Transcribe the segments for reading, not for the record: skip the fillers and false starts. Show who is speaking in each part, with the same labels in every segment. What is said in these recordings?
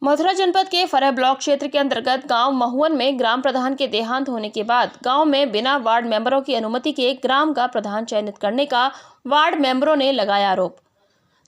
Speaker 1: मथुरा जनपद के फरह ब्लॉक क्षेत्र के अंतर्गत गांव महुवन में ग्राम प्रधान के देहांत होने के बाद गांव में बिना वार्ड मेंबरों की अनुमति के ग्राम का प्रधान चयनित करने का वार्ड मेंबरों ने लगाया आरोप।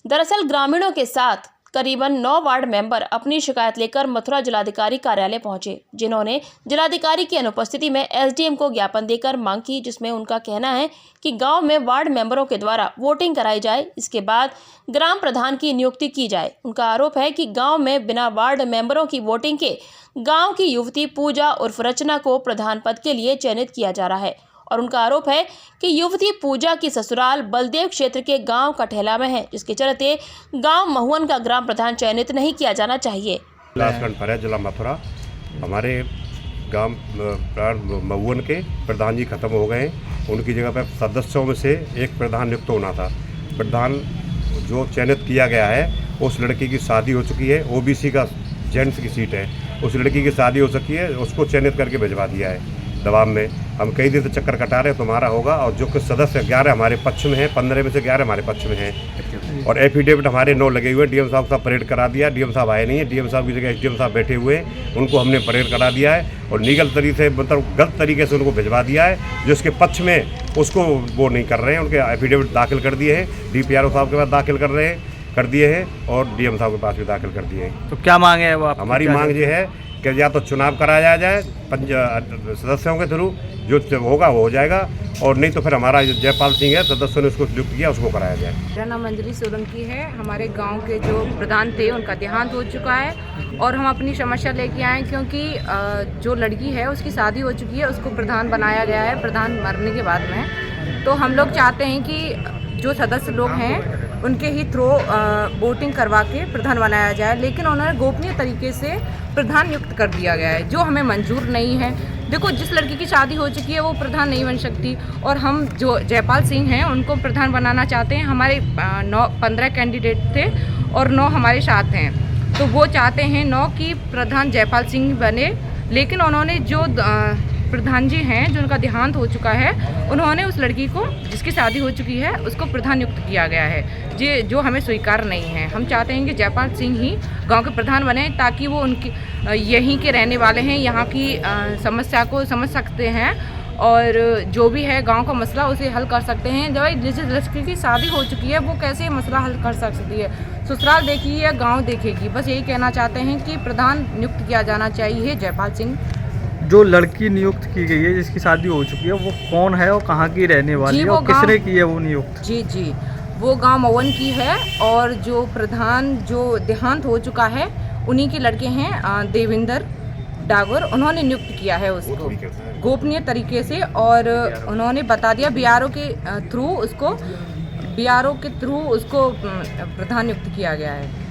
Speaker 1: दरअसल ग्रामीणों के साथ करीबन 9 वार्ड मेंबर अपनी शिकायत लेकर मथुरा जिलाधिकारी कार्यालय पहुंचे, जिन्होंने जिलाधिकारी की अनुपस्थिति में एसडीएम को ज्ञापन देकर मांग की, जिसमें उनका कहना है कि गांव में वार्ड मेंबरों के द्वारा वोटिंग कराई जाए, इसके बाद ग्राम प्रधान की नियुक्ति की जाए। उनका आरोप है कि गांव में बिना वार्ड मेंबरों की वोटिंग के गांव की युवती पूजा उर्फ रचना को प्रधान पद के लिए चयनित किया जा रहा है और उनका आरोप है कि युवती पूजा की ससुराल बलदेव क्षेत्र के गांव कठेला में है, जिसके चलते गांव महुवन का ग्राम प्रधान चयनित नहीं किया जाना चाहिए।
Speaker 2: जिला मथुरा हमारे गांव महुवन के प्रधान जी खत्म हो गए हैं। उनकी जगह पर सदस्यों में से एक प्रधान नियुक्त होना था। प्रधान जो चयनित किया गया है उस लड़की की शादी हो चुकी है, ओबीसी का जेंट्स की सीट है, उस लड़की की शादी हो सकी है, उसको चयनित करके भिजवा दिया है दबाव में। हम कई दिन से चक्कर कटा रहे हैं, तुम्हारा होगा। और जो कुछ सदस्य 11 हमारे पक्ष में हैं, 15 में से 11 हमारे पक्ष में हैं और एफिडेविट हमारे 9 लगे हुए। डीएम साहब का परेड करा दिया, डीएम साहब आए नहीं है, डीएम साहब की जगह एसडीएम साहब बैठे हुए हैं, उनको हमने परेड करा दिया है और लीगल तरीके से मतलब गलत तरीके से उनको भिजवा दिया है। जो इसके पक्ष में उसको वो नहीं कर रहे हैं, उनके एफिडेविट दाखिल कर दिए हैं, डीपीआरओ साहब के पास दाखिल कर दिए हैं और डीएम साहब के पास भी दाखिल कर दिए हैं।
Speaker 3: तो क्या मांग है वो?
Speaker 2: हमारी मांग ये है कि या तो चुनाव कराया जाए सदस्यों के थ्रू, जो होगा वो हो जाएगा, और नहीं तो फिर हमारा जयपाल सिंह है सदस्यों ने उसको नियुक्त किया, उसको कराया जाए।
Speaker 4: मेरा नाम अंजलि सोलंकी है। हमारे गांव के जो प्रधान थे उनका देहांत हो चुका है और हम अपनी समस्या लेके आए क्योंकि जो लड़की है उसकी शादी हो चुकी है, उसको प्रधान बनाया गया है प्रधान मरने के बाद में। तो हम लोग चाहते हैं कि जो सदस्य लोग हैं उनके ही थ्रू वोटिंग करवा के प्रधान बनाया जाए, लेकिन उन्होंने गोपनीय तरीके से प्रधान नियुक्त कर दिया गया है, जो हमें मंजूर नहीं है। देखो, जिस लड़की की शादी हो चुकी है वो प्रधान नहीं बन सकती और हम जो जयपाल सिंह हैं उनको प्रधान बनाना चाहते हैं। हमारे 15 कैंडिडेट थे और 9 हमारे साथ हैं, तो वो चाहते हैं 9 की प्रधान जयपाल सिंह बने, लेकिन उन्होंने जो प्रधान जी हैं जो उनका देहांत हो चुका है, उन्होंने उस लड़की को जिसकी शादी हो चुकी है उसको प्रधान नियुक्त किया गया है, जो हमें स्वीकार नहीं है। हम चाहते हैं कि जयपाल सिंह ही गांव के प्रधान बने, ताकि वो उनकी यहीं के रहने वाले हैं, यहाँ की समस्या को समझ सकते हैं और जो भी है गांव का मसला उसे हल कर सकते हैं। जब जिस लड़की की शादी हो चुकी है वो कैसे मसला हल कर सकती है? ससुराल देखिए या गाँव देखेगी। बस यही कहना चाहते हैं कि प्रधान नियुक्त किया जाना चाहिए जयपाल सिंह।
Speaker 3: जो लड़की नियुक्त की गई है जिसकी शादी हो चुकी है वो कौन है और कहाँ की रहने वाली है और किसने की है वो नियुक्त?
Speaker 4: जी वो गांव महुवन की है और जो प्रधान जो देहांत हो चुका है उन्हीं के लड़के हैं देवेंद्र डागर। उन्होंने नियुक्त किया है उसको गोपनीय तरीके से और उन्होंने बता दिया बीआरओ के थ्रू उसको प्रधान नियुक्त किया गया है।